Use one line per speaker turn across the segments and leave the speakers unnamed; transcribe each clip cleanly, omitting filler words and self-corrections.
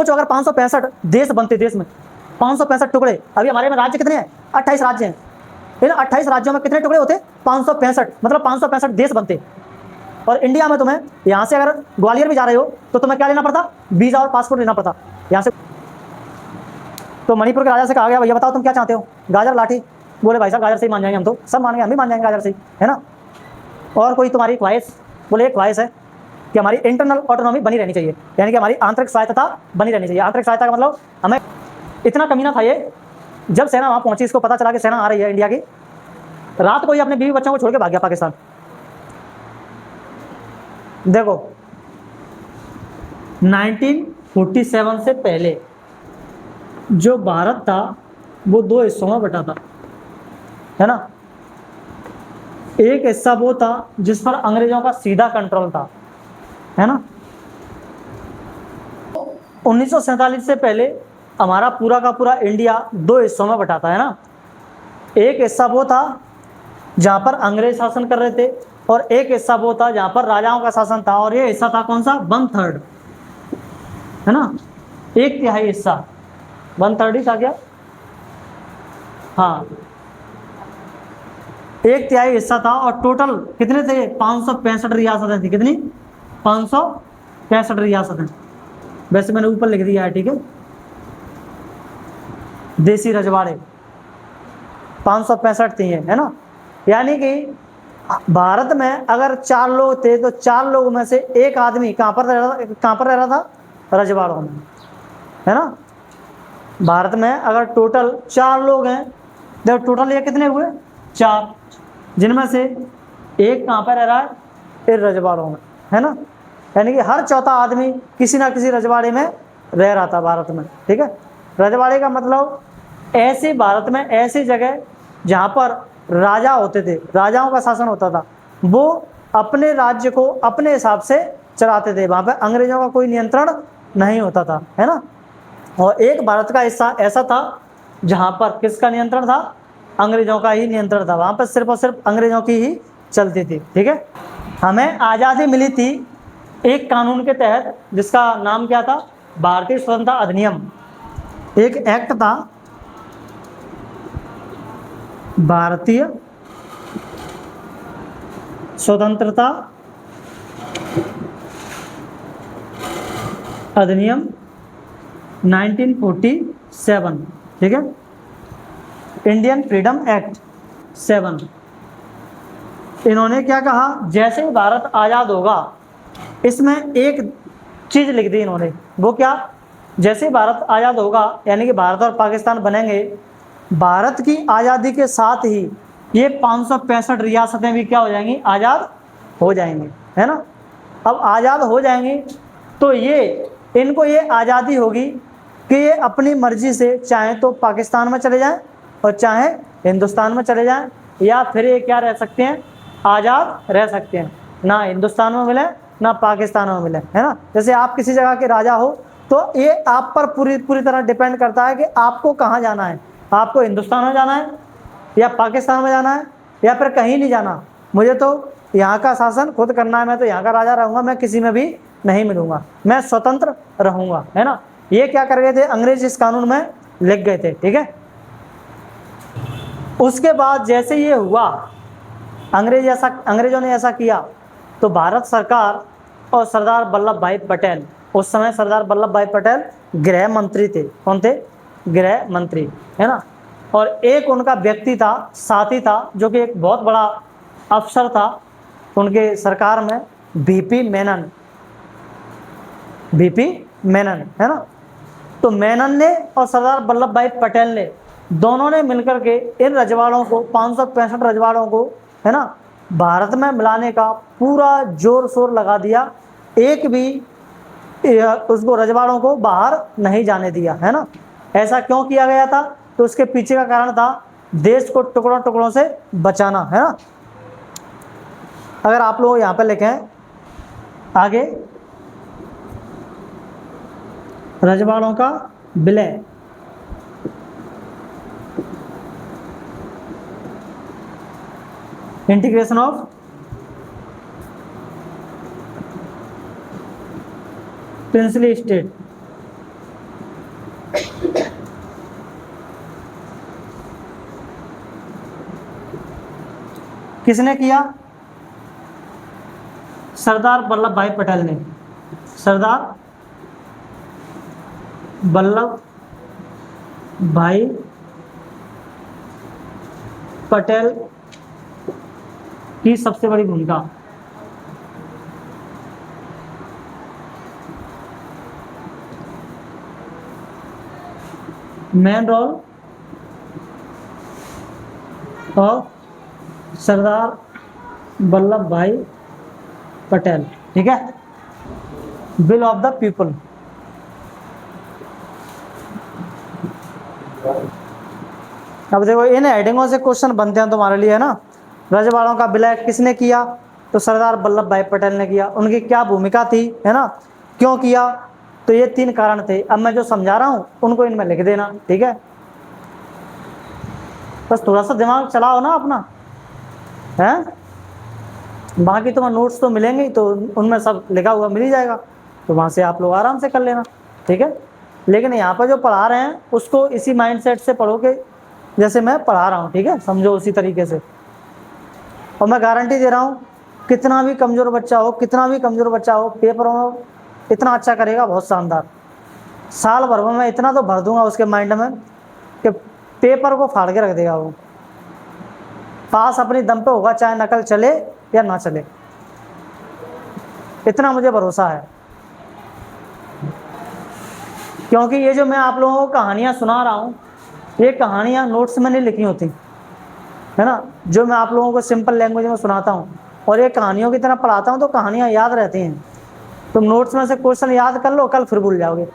सोचो अगर 565 देश बनते, देश में 565 टुकड़े, अभी हमारे में राज्य कितने हैं? 28 राज्य हैं। इन 28 राज्यों में कितने टुकड़े होते? 565, मतलब 565 देश बनते। और इंडिया में तुम्हें यहाँ से अगर ग्वालियर भी जा रहे हो तो तुम्हें क्या लेना पड़ता? वीजा और पासपोर्ट लेना पड़ता यहाँ से। तो मणिपुर के राजा से कहा गया भैया बताओ तुम क्या चाहते हो, गाजर लाठी? बोले भाई साहब गाजर से ही मान जाएंगे हम तो, सब मानेंगे, हम भी मान जाएंगे गाजर से ही, है ना। और कोई तुम्हारी ख्वाहिश? बोले एक ख्वाहिश है कि हमारी इंटरनल ऑटोनॉमी बनी रहनी चाहिए, यानी कि हमारी आंतरिक स्वायत्तता बनी रहनी चाहिए। आंतरिक स्वायत्तता का मतलब हमें, इतना कमीना था ये, जब सेना वहाँ पहुंची, इसको पता चला कि सेना आ रही है इंडिया की, रात को ही अपने बीवी बच्चों को छोड़ के भाग गया पाकिस्तान। देखो 1947 से पहले जो भारत था वो दो हिस्सों में बटा था, है ना। एक हिस्सा वो था जिस पर अंग्रेजों का सीधा कंट्रोल था, है ना। 1947 से पहले हमारा पूरा का पूरा इंडिया दो हिस्सों में बटा था, है ना। एक हिस्सा वो था जहां पर अंग्रेज शासन कर रहे थे, और एक हिस्सा वो था जहां पर राजाओं का शासन था। और ये हिस्सा था कौन सा? 1/3, है ना, 1/3 हिस्सा, 1/3 ही था क्या? हाँ, 1/3 हिस्सा था। और टोटल कितने थे? 565 रियासतें थी। कितनी? 565 रियासतें। वैसे मैंने ऊपर लिख दिया है, ठीक है, देसी रजवाड़े 565 थी, है ना। यानी कि भारत में अगर 4 लोग थे तो 4 लोगों में से एक आदमी कहाँ पर रह रहा था? रजवाड़ों में, है ना। भारत में अगर टोटल 4 लोग हैं तो टोटल ये कितने हुए? 4, जिनमें से एक कहाँ पर रह रहा है? इन रजवाड़ों में, है ना। यानी कि हर चौथा आदमी किसी ना किसी रजवाड़े में रह रहा था भारत में, ठीक है। रजवाड़े का मतलब ऐसी, भारत में ऐसी जगह जहाँ पर राजा होते थे, राजाओं का शासन होता था, वो अपने राज्य को अपने हिसाब से चलाते थे, वहाँ पे अंग्रेजों का कोई नियंत्रण नहीं होता था, है ना। और एक भारत का हिस्सा ऐसा था जहाँ पर किसका नियंत्रण था? अंग्रेजों का ही नियंत्रण था, वहाँ पर सिर्फ और सिर्फ अंग्रेजों की ही चलती थी, ठीक है। हमें आज़ादी मिली थी एक कानून के तहत, जिसका नाम क्या था? भारतीय स्वतंत्रता अधिनियम। एक एक्ट था, भारतीय स्वतंत्रता अधिनियम 1947, ठीक है, इंडियन फ्रीडम एक्ट 7। इन्होंने क्या कहा? जैसे ही भारत आज़ाद होगा, इसमें एक चीज़ लिख दी इन्होंने, वो क्या? जैसे ही भारत आज़ाद होगा, यानी कि भारत और पाकिस्तान बनेंगे, भारत की आज़ादी के साथ ही ये 565 रियासतें भी क्या हो जाएंगी? आज़ाद हो जाएंगी, है ना। अब आज़ाद हो जाएंगी तो ये, इनको ये आज़ादी होगी कि ये अपनी मर्जी से चाहे तो पाकिस्तान में चले जाएं और चाहे हिंदुस्तान में चले जाएं, या फिर ये क्या रह सकते हैं? आज़ाद रह सकते हैं, ना हिंदुस्तान में मिले ना पाकिस्तान में मिले, है ना। जैसे आप किसी जगह के राजा हो तो ये आप पर पूरी तरह डिपेंड करता है कि आपको कहाँ जाना है। आपको हिंदुस्तान में जाना है या पाकिस्तान में जाना है या फिर कहीं नहीं जाना। मुझे तो यहाँ का शासन खुद करना है, मैं तो यहाँ का राजा रहूँगा, मैं किसी में भी नहीं मिलूँगा, मैं स्वतंत्र रहूँगा, है ना। ये क्या कर गए थे? अंग्रेज इस कानून में लिख गए थे, ठीक है। उसके बाद जैसे ये हुआ, अंग्रेजों ने ऐसा किया, तो भारत सरकार और सरदार वल्लभ भाई पटेल, उस समय सरदार वल्लभ भाई पटेल गृह मंत्री थे। कौन थे? गृह मंत्री, है ना। और एक उनका व्यक्ति था, साथी था, जो कि एक बहुत बड़ा अफसर था उनके सरकार में, वीपी मेनन, है ना। तो मेनन ने और सरदार वल्लभ भाई पटेल ने, दोनों ने मिलकर के इन रजवाड़ों को, 565 रजवाड़ों को, है ना, भारत में मिलाने का पूरा जोर शोर लगा दिया। एक भी उसको, रजवाड़ों को बाहर नहीं जाने दिया, है ना। ऐसा क्यों किया गया था? तो उसके पीछे का कारण था देश को टुकड़ों टुकड़ों से बचाना, है ना। अगर आप लोग यहाँ पे लिखें आगे, रजवाड़ों का विलय, इंटीग्रेशन ऑफ प्रिंसली स्टेट, किसने किया? सरदार वल्लभ भाई पटेल ने। सरदार वल्लभ भाई पटेल की सबसे बड़ी भूमिका। Main role of Sardar Vallabh भाई पटेल, ठीक है। Will of the people. अब देखो इन हेडिंगों से क्वेश्चन बनते हैं तुम्हारे लिए, है ना। रजवाड़ों का विलय किसने किया? तो सरदार वल्लभ भाई पटेल ने किया। उनकी क्या भूमिका थी, है ना, क्यों किया? तो ये 3 कारण थे। अब मैं जो समझा रहा हूं उनको इनमें लिख देना, ठीक है। बस थोड़ा सा दिमाग चलाओ ना अपना, है। बाकी तुम्हें नोट्स तो मिलेंगे ही, तो उनमें सब लिखा हुआ मिल ही जाएगा, तो वहां से आप लोग आराम से कर लेना, ठीक है। लेकिन यहाँ पर जो पढ़ा रहे हैं उसको इसी माइंडसेट से पढ़ो कि जैसे मैं पढ़ा रहा हूँ, ठीक है, समझो उसी तरीके से। और मैं गारंटी दे रहा हूँ कितना भी कमजोर बच्चा हो, कितना भी कमजोर बच्चा हो, पेपरों में इतना अच्छा करेगा, बहुत शानदार। साल भर में मैं इतना तो भर दूंगा उसके माइंड में कि पेपर को फाड़ के रख देगा वो। पास अपनी दम पे होगा, चाहे नकल चले या ना चले, इतना मुझे भरोसा है। क्योंकि ये जो मैं आप लोगों को कहानियां सुना रहा हूँ, ये कहानियां नोट्स में नहीं लिखी होती, है ना। जो मैं आप लोगों को सिंपल लैंग्वेज में सुनाता हूँ और ये कहानियों की तरह पढ़ाता हूँ, तो कहानियां याद रहती हैं। तुम नोट्स में से क्वेश्चन याद कर लो, कल फिर भूल जाओगे,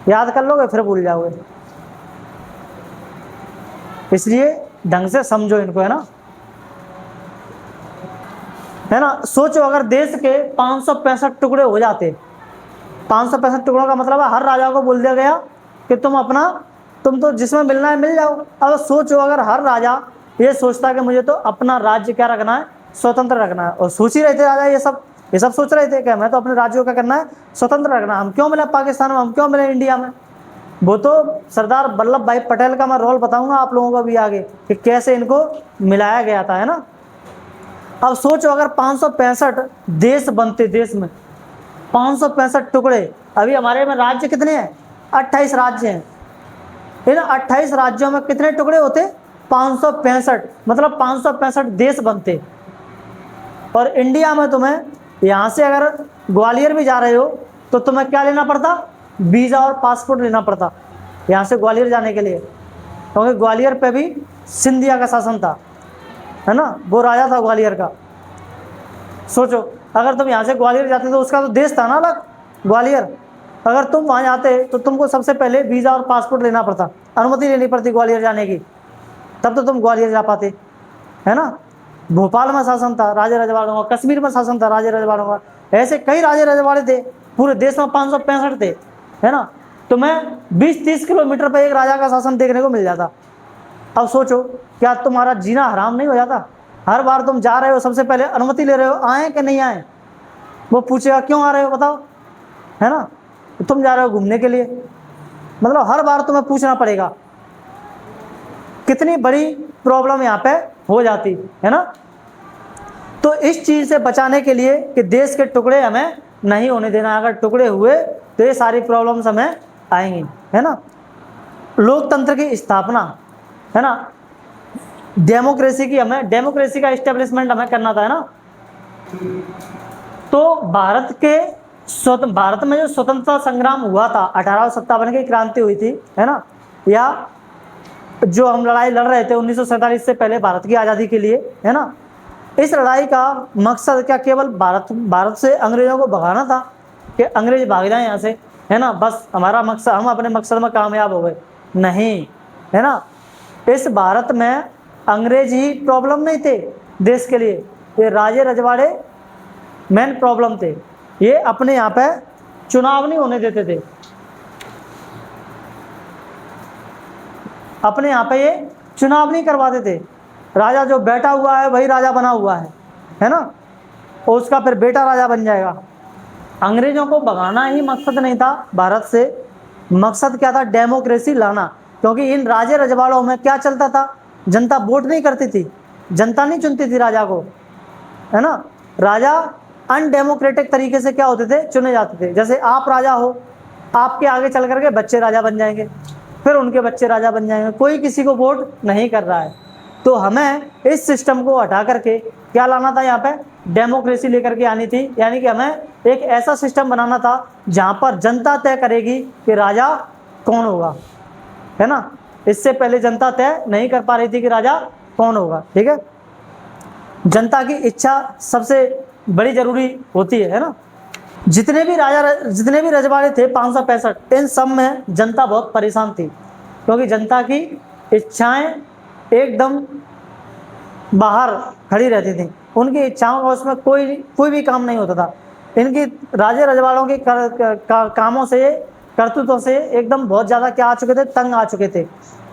याद कर लोगे फिर भूल जाओगे। इसलिए ढंग से समझो इनको, है ना, है ना। सोचो अगर देश के 565 टुकड़े हो जाते, 565 टुकड़ों का मतलब है हर राजा को बोल दिया गया कि तुम तो जिसमें मिलना है मिल जाओ। अब सोचो अगर हर राजा ये सोचता कि मुझे तो अपना राज्य क्या रखना है, स्वतंत्र रखना है, और सोच ही रहे थे राजा ये सब सोच रहे थे कि मैं तो अपने राज्य को क्या करना है, स्वतंत्र रखना है। हम क्यों मिले पाकिस्तान में, हम क्यों मिले इंडिया में? वो तो सरदार वल्लभ भाई पटेल का मैं रोल बताऊंगा आप लोगों को भी आगे कि कैसे इनको मिलाया गया था, है ना। अब सोचो अगर 565 देश बनते, देश में 565 टुकड़े। अभी हमारे में राज्य कितने हैं? 28 राज्य हैं। इन 28 राज्यों में कितने टुकड़े होते? 565, मतलब 565 देश बनते। और इंडिया में तुम्हें यहाँ से अगर ग्वालियर भी जा रहे हो तो तुम्हें क्या लेना पड़ता? वीज़ा और पासपोर्ट लेना पड़ता यहाँ से ग्वालियर जाने के लिए, क्योंकि ग्वालियर पे भी सिंधिया का शासन था, है ना, वो राजा था ग्वालियर का। सोचो अगर तुम यहाँ से ग्वालियर जाते तो उसका तो देश था ना अलग, ग्वालियर। अगर तुम वहाँ जाते तो तुमको सबसे पहले वीज़ा और पासपोर्ट लेना पड़ता, अनुमति लेनी पड़ती ग्वालियर जाने की, तब तो तुम ग्वालियर जा पाते, है ना। भोपाल में शासन था राजे रजवाड़ों का, कश्मीर में शासन था राजे रजवाड़ों का, ऐसे कई राजे रजवाड़े थे, पूरे देश में 565 थे, है ना। तो मैं 20-30 किलोमीटर पर एक राजा का शासन देखने को मिल जाता। अब सोचो क्या तुम्हारा जीना हराम नहीं हो जाता? हर बार तुम जा रहे हो सबसे पहले अनुमति ले रहे हो, आए कि नहीं आए। वो पूछेगा क्यों आ रहे हो बताओ, है ना, तुम जा रहे हो घूमने के लिए, मतलब हर बार तुम्हें पूछना पड़ेगा। कितनी बड़ी प्रॉब्लम यहाँ पे हो जाती है ना। तो इस चीज से बचाने के लिए कि देश के टुकड़े हमें नहीं होने देना, अगर टुकड़े हुए तो ये सारी प्रॉब्लम्स हमें आएंगी, है ना। लोकतंत्र की स्थापना, है ना, डेमोक्रेसी का एस्टेब्लिशमेंट हमें करना था, है ना। तो भारत में जो स्वतंत्रता संग्राम हुआ था, 1857 की क्रांति हुई थी, है ना, या जो हम लड़ाई लड़ रहे थे 1947 से पहले भारत की आज़ादी के लिए, है ना। इस लड़ाई का मकसद क्या केवल भारत से अंग्रेजों को भगाना था कि अंग्रेज भाग जाए यहाँ से, है ना, बस हमारा मकसद, हम अपने मकसद में कामयाब हो गए? नहीं, है ना। इस भारत में अंग्रेज ही प्रॉब्लम नहीं थे देश के लिए, ये राजे रजवाड़े मेन प्रॉब्लम थे। ये अपने यहाँ पे चुनाव नहीं होने देते थे, अपने यहाँ पे ये चुनाव नहीं करवाते थे। राजा जो बैठा हुआ है वही राजा बना हुआ है ना, और उसका फिर बेटा राजा बन जाएगा। अंग्रेजों को भगाना ही मकसद नहीं था भारत से, मकसद क्या था? डेमोक्रेसी लाना। क्योंकि इन राजे रजवाड़ों में क्या चलता था? जनता वोट नहीं करती थी, जनता नहीं चुनती थी राजा को, है ना। राजा अनडेमोक्रेटिक तरीके से क्या होते थे? चुने जाते थे। जैसे आप राजा हो, आपके आगे चल करके बच्चे राजा बन जाएंगे, फिर उनके बच्चे राजा बन जाएंगे, कोई किसी को वोट नहीं कर रहा है। तो हमें इस सिस्टम को हटा करके क्या लाना था? यहाँ पे डेमोक्रेसी लेकर के आनी थी। यानी कि हमें एक ऐसा सिस्टम बनाना था जहाँ पर जनता तय करेगी कि राजा कौन होगा, है ना। इससे पहले जनता तय नहीं कर पा रही थी कि राजा कौन होगा, ठीक है। जनता की इच्छा सबसे बड़ी जरूरी होती है ना। जितने भी रजवाड़े थे 565, इन सब में जनता बहुत परेशान थी, क्योंकि जनता की इच्छाएं एकदम बाहर खड़ी रहती थी। उनकी इच्छाओं का उसमें कोई भी काम नहीं होता था। इनकी राजे रजवाड़ों के कामों से, करतूतों से एकदम बहुत ज़्यादा क्या आ चुके थे? तंग आ चुके थे।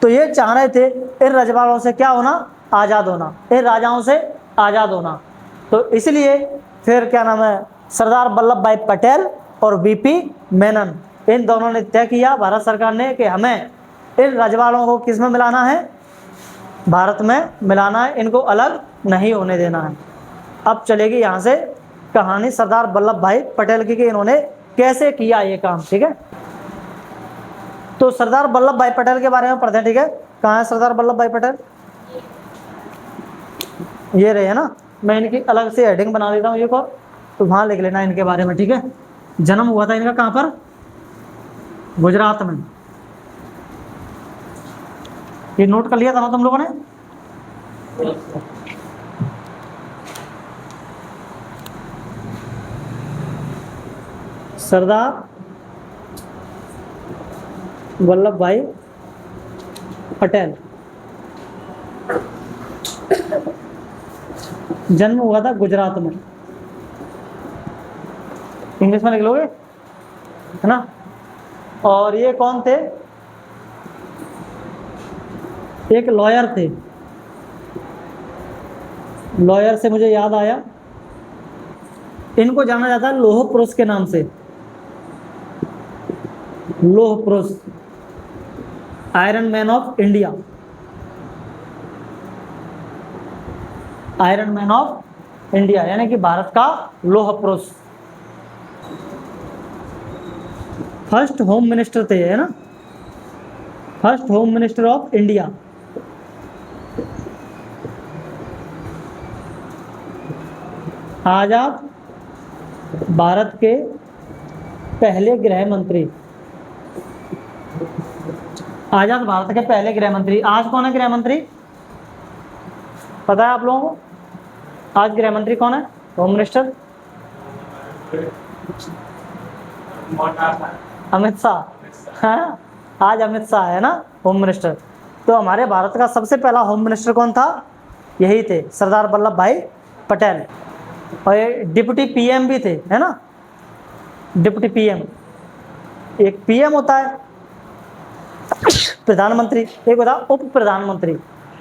तो ये चाह रहे थे इन रजवाड़ों से क्या होना? आज़ाद होना, इन राजाओं से आज़ाद होना। तो इसलिए फिर क्या नाम है, सरदार वल्लभ भाई पटेल और वीपी मेनन, इन दोनों ने तय किया, भारत सरकार ने, कि हमें इन रजवाड़ों को किस में मिलाना है? भारत में मिलाना है, इनको अलग नहीं होने देना है। अब चलेगी यहाँ से कहानी सरदार वल्लभ भाई पटेल की, कि इन्होंने कैसे किया ये काम, ठीक है। तो सरदार वल्लभ भाई पटेल के बारे में पढ़ते हैं, ठीक है। कहाँ है सरदार वल्लभ भाई पटेल? ये रहे, है ना। मैं इनकी अलग से हेडिंग बना देता हूँ, ये को तो वहाँ लिख लेना इनके बारे में, ठीक है। जन्म हुआ था इनका कहाँ पर? गुजरात में। ये नोट कर लिया था ना तुम लोगों ने? सरदार वल्लभ भाई पटेल जन्म हुआ था गुजरात में। इंग्लिश में लिख लोगे, है ना। और ये कौन थे? एक लॉयर थे। लॉयर से मुझे याद आया, इनको जाना जाता है लौह पुरुष के नाम से। लौह पुरुष, iron man of India, iron man of India, यानी कि भारत का लौह पुरुष। फर्स्ट होम मिनिस्टर थे, है ना, first home minister of India. आजाद भारत के पहले गृह मंत्री, आजाद भारत के पहले गृह मंत्री। आज कौन है गृह मंत्री? पता है आप लोगों को? आज गृह मंत्री कौन है? Home minister Amit Shah. हाँ, आज अमित शाह है ना होम मिनिस्टर। तो हमारे भारत का सबसे पहला होम मिनिस्टर कौन था? यही थे, सरदार वल्लभ भाई पटेल। और ये डिप्टी पीएम भी थे, है ना, डिप्टी पीएम। एक पीएम होता है प्रधानमंत्री, एक होता है उप प्रधानमंत्री।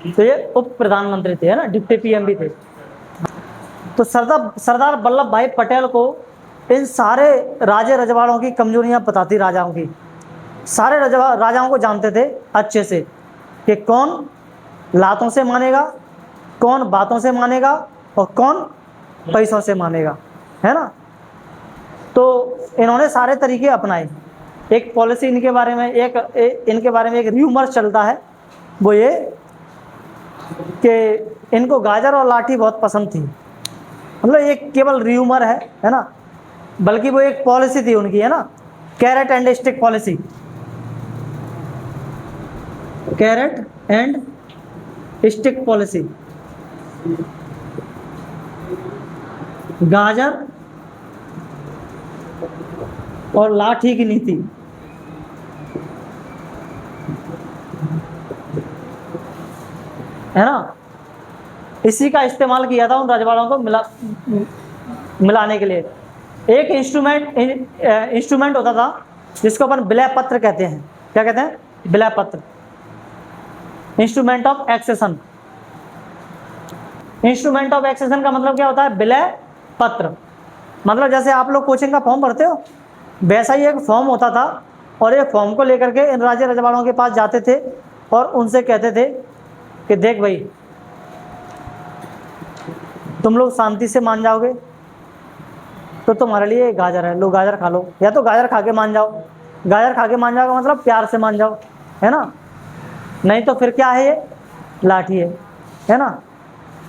तो ये उप प्रधानमंत्री थे, है ना, डिप्टी पीएम भी थे। तो सरदार वल्लभ भाई पटेल को इन सारे राजे रजवाड़ों की कमजोरियां बताती, राजाओं की। सारे राजाओं को जानते थे अच्छे से कि कौन लातों से मानेगा, कौन बातों से मानेगा और कौन पैसों से मानेगा, है ना। तो इन्होंने सारे तरीके अपनाए। एक पॉलिसी इनके बारे में, इनके बारे में एक र्यूमर चलता है, वो ये कि इनको गाजर और लाठी बहुत पसंद थी। मतलब ये केवल र्यूमर है ना, बल्कि वो एक पॉलिसी थी उनकी, है ना, carrot and stick policy. Carrot and stick policy, गाजर और लाठी की नीति। है ना, इसी का इस्तेमाल किया था उन रजवाड़ों को मिलाने के लिए। एक इंस्ट्रूमेंट होता था जिसको अपन विलय पत्र कहते हैं। क्या कहते हैं? विलय पत्र, instrument of accession. Instrument of accession का मतलब क्या होता है? विलय पत्र। मतलब जैसे आप लोग कोचिंग का फॉर्म भरते हो, वैसा ही एक फॉर्म होता था और ये फॉर्म को लेकर के इन राजे रजवाड़ों के पास जाते थे और उनसे कहते थे कि देख भाई, तुम लोग शांति से मान जाओगे तो तुम्हारे लिए गाजर है, लो गाजर खा लो, या तो गाजर खा के मान जाओ। गाजर खा के मान जाओ का मतलब प्यार से मान जाओ, है ना, नहीं तो फिर क्या है, ये लाठी है ना,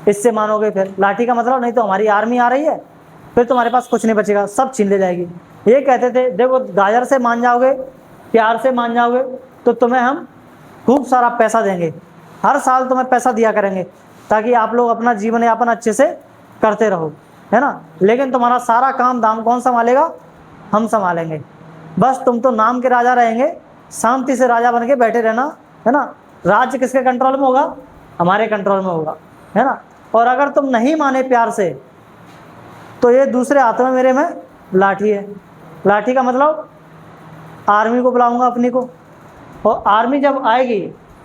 इससे मानोगे। फिर लाठी का मतलब नहीं तो हमारी आर्मी आ रही है, फिर तुम्हारे पास कुछ नहीं बचेगा, सब छीन ले जाएगी। ये कहते थे देखो, गाजर से मान जाओगे, प्यार से मान जाओगे तो तुम्हें हम खूब सारा पैसा देंगे, हर साल तुम्हें पैसा दिया करेंगे ताकि आप लोग अपना जीवन यापन अच्छे से करते रहो, है ना, लेकिन तुम्हारा सारा काम दाम कौन संभालेगा, हम संभालेंगे। बस तुम तो नाम के राजा रहेंगे, शांति से राजा बन के बैठे रहना, है ना। राज्य किसके कंट्रोल में होगा, हमारे कंट्रोल में होगा, है ना। और अगर तुम नहीं माने प्यार से तो ये दूसरे हाथ में मेरे में लाठी है। लाठी का मतलब आर्मी को बुलाऊंगा अपनी को, और आर्मी जब आएगी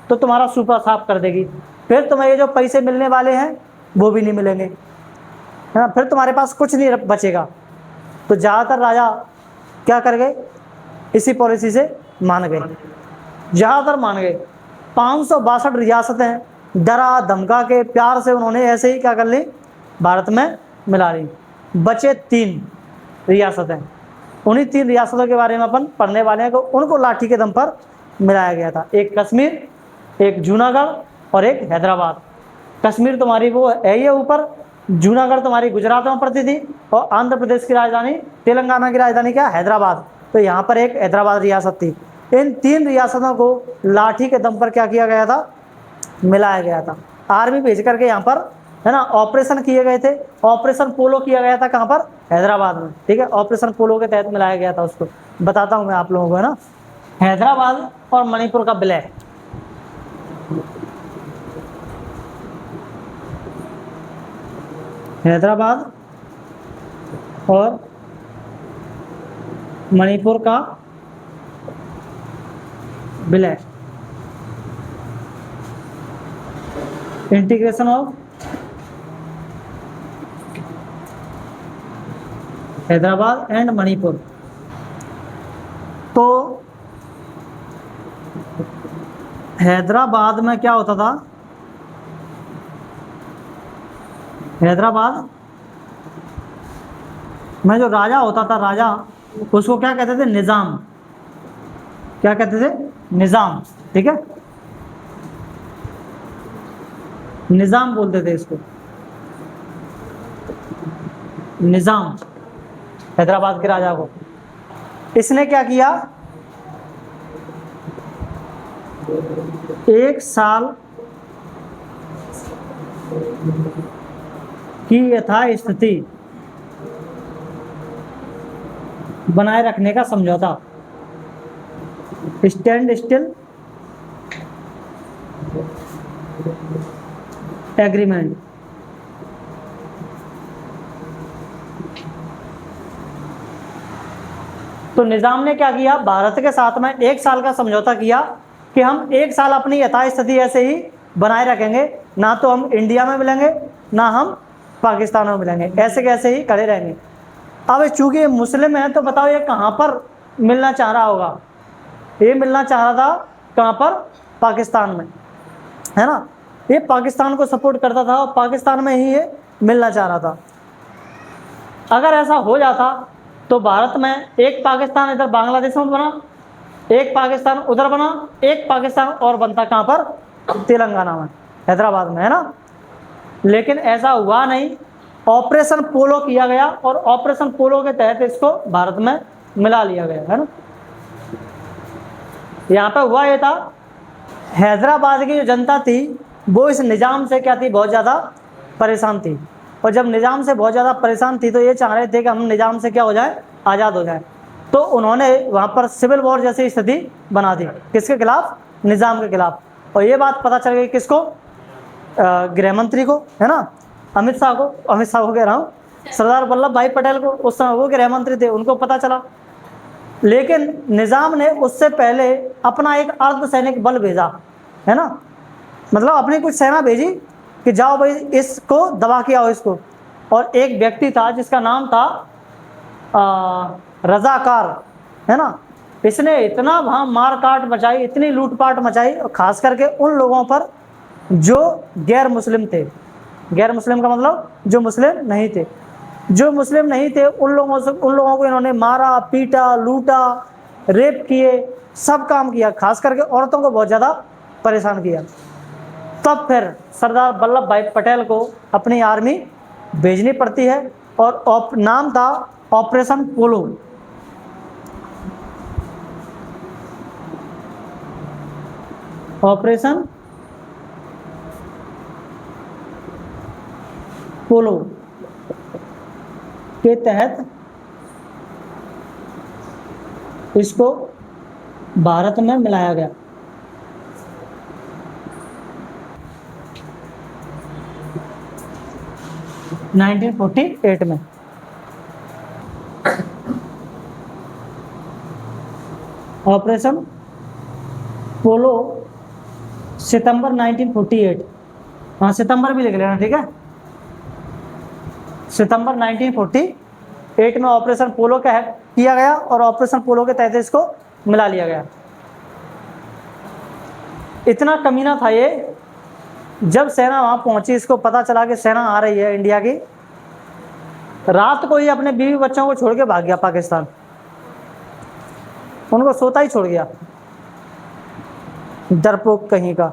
तो तुम्हारा सूपा साफ कर देगी, फिर तुम्हें ये जो पैसे मिलने वाले हैं वो भी नहीं मिलेंगे, है ना, फिर तुम्हारे पास कुछ नहीं बचेगा। तो ज़्यादातर राजा क्या कर गए, इसी पॉलिसी से मान गए, ज़्यादातर मान गए। 562 रियासतें डरा धमका के प्यार से उन्होंने ऐसे ही क्या कर ली, भारत में मिला ली। बचे 3 रियासतें, उन्हीं 3 रियासतों के बारे में अपन पढ़ने वाले हैं, उनको लाठी के दम पर मिलाया गया था। एक कश्मीर, एक जूनागढ़ और एक हैदराबाद। कश्मीर तुम्हारी वो है ये ऊपर, जूनागढ़ तुम्हारी गुजरात में पड़ती थी, और आंध्र प्रदेश की राजधानी, तेलंगाना की राजधानी क्या, हैदराबाद। तो यहाँ पर एक हैदराबाद रियासत थी। इन 3 रियासतों को लाठी के दम पर क्या किया गया था, मिलाया गया था। आर्मी भेज करके यहाँ पर, है ना, ऑपरेशन किए गए थे। ऑपरेशन पोलो किया गया था कहाँ पर, हैदराबाद में, ठीक है। ऑपरेशन पोलो के तहत मिलाया गया था उसको, बताता हूँ मैं आप लोगों को, है ना। हैदराबाद और मणिपुर का विलय, हैदराबाद और मणिपुर का विलय, integration of Hyderabad and Manipur. तो हैदराबाद में क्या होता था, हैदराबाद में जो राजा होता था, राजा, उसको क्या कहते थे, निजाम। क्या कहते थे, निजाम, ठीक है, निजाम बोलते थे इसको, निजाम, हैदराबाद के राजा को। इसने क्या किया, 1 साल की यथास्थिति बनाए रखने का समझौता, स्टैंड स्टिल एग्रीमेंट। तो निजाम ने क्या किया, भारत के साथ में 1 साल का समझौता किया कि हम 1 साल अपनी यथास्थिति ऐसे ही बनाए रखेंगे, ना तो हम इंडिया में मिलेंगे ना हम पाकिस्तान में मिलेंगे, ऐसे कैसे ही खड़े रहेंगे। अब चूंकि ये मुस्लिम है तो बताओ ये कहाँ पर मिलना चाह रहा होगा, ये मिलना चाह रहा था कहाँ पर, पाकिस्तान में, है ना। ये पाकिस्तान को सपोर्ट करता था और पाकिस्तान में ही ये मिलना चाह रहा था। अगर ऐसा हो जाता तो भारत में एक पाकिस्तान इधर बांग्लादेश में बना, एक पाकिस्तान उधर बना, एक पाकिस्तान और बनता कहाँ पर, तेलंगाना में, हैदराबाद में, है ना। लेकिन ऐसा हुआ नहीं, ऑपरेशन पोलो किया गया और ऑपरेशन पोलो के तहत इसको भारत में मिला लिया गया, है ना। यहाँ पे हुआ ये था, हैदराबाद की जो जनता थी वो इस निज़ाम से क्या थी, बहुत ज़्यादा परेशान थी, और जब निज़ाम से बहुत ज़्यादा परेशान थी तो ये चाह रहे थे कि हम निज़ाम से क्या हो जाए, आज़ाद हो जाए। तो उन्होंने वहाँ पर सिविल वॉर जैसी स्थिति बना दी, किसके खिलाफ, निज़ाम के खिलाफ। और ये बात पता चल गई किसको, गृह मंत्री को, है ना, अमित शाह को कह रहा हूँ, सरदार वल्लभ भाई पटेल को, उस समय वो गृह मंत्री थे, उनको पता चला। लेकिन निज़ाम ने उससे पहले अपना एक अर्धसैनिक बल भेजा, है ना, मतलब अपनी कुछ सेना भेजी कि जाओ भाई इसको दबा के आओ इसको। और एक व्यक्ति था जिसका नाम था रजाकार, है ना, इसने इतना वहाँ मार काट मचाई, इतनी लूटपाट मचाई, और खास करके उन लोगों पर जो गैर मुस्लिम थे। गैर मुस्लिम का मतलब जो मुस्लिम नहीं थे। जो मुस्लिम नहीं थे उन लोगों को इन्होंने मारा, पीटा, लूटा, रेप किए, सब काम किया। खास करके औरतों को बहुत ज़्यादा परेशान किया। तब फिर सरदार वल्लभ भाई पटेल को अपनी आर्मी भेजनी पड़ती है, और नाम था ऑपरेशन पोलो। ऑपरेशन पोलो के तहत इसको भारत में मिलाया गया। नाइनटीन 48 में। ऑपरेशन पोलो सितंबर 1948, हाँ सितंबर भी लिख लेना, ठीक है। सितंबर 1948 में ऑपरेशन पोलो का किया गया, और ऑपरेशन पोलो के तहत इसको मिला लिया गया। इतना कमीना था ये, जब सेना वहां पहुंची, इसको पता चला कि सेना आ रही है इंडिया की, रात को ही अपने बीवी बच्चों को छोड़ के भाग गया पाकिस्तान। उनको सोता ही छोड़ गया, डरपोक कहीं का।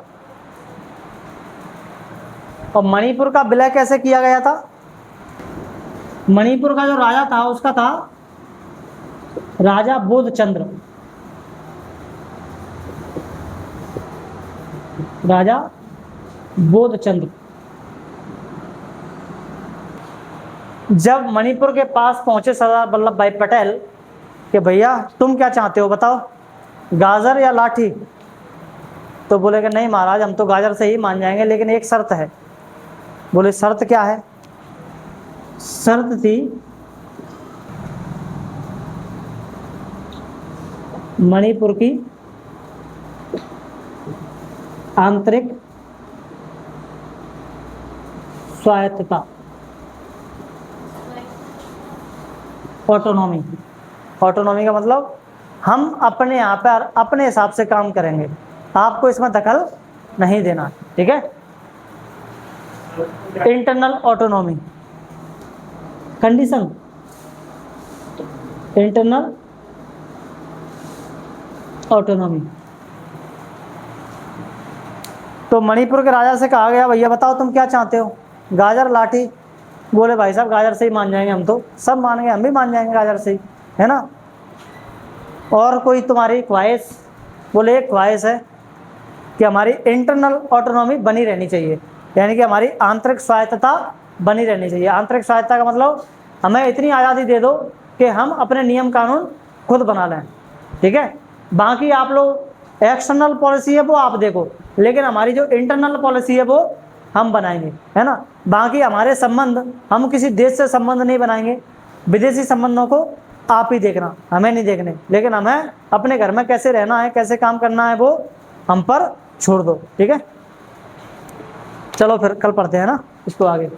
और मणिपुर का विलय कैसे किया गया था? मणिपुर का जो राजा था उसका था राजा बोधचंद्र। राजा बोधचंद्र जब मणिपुर के पास पहुंचे सरदार वल्लभ भाई पटेल कि भैया तुम क्या चाहते हो बताओ, गाजर या लाठी? तो बोले कि नहीं महाराज, हम तो गाजर से ही मान जाएंगे, लेकिन एक शर्त है। बोले शर्त क्या है? शर्त थी मणिपुर की आंतरिक स्वायत्तता, ऑटोनॉमी। ऑटोनॉमी का मतलब हम अपने यहाँ पर अपने हिसाब से काम करेंगे, आपको इसमें दखल नहीं देना, ठीक है। Internal autonomy condition, internal autonomy. तो मणिपुर के राजा से कहा गया भैया बताओ तुम क्या चाहते हो, गाजर लाठी? बोले भाई साहब गाजर से ही मान जाएंगे हम तो, सब मान गए, हम भी मान जाएंगे गाजर से ही, है ना। और कोई तुम्हारी ख्वाहिश? बोले एक ख्वाहिश है कि हमारी इंटरनल ऑटोनॉमी बनी रहनी चाहिए, यानी कि हमारी आंतरिक स्वायत्तता बनी रहनी चाहिए। आंतरिक स्वायत्तता का मतलब हमें इतनी आज़ादी दे दो कि हम अपने नियम कानून खुद बना लें, ठीक है। बाकी आप लोग एक्सटर्नल पॉलिसी है वो आप देखो, लेकिन हमारी जो इंटरनल पॉलिसी है वो हम बनाएंगे, है ना। बाकी हमारे संबंध, हम किसी देश से संबंध नहीं बनाएंगे, विदेशी संबंधों को आप ही देखना, हमें नहीं देखने, लेकिन हमें अपने घर में कैसे रहना है, कैसे काम करना है वो हम पर छोड़ दो, ठीक है। चलो फिर कल पढ़ते हैं ना इसको आगे।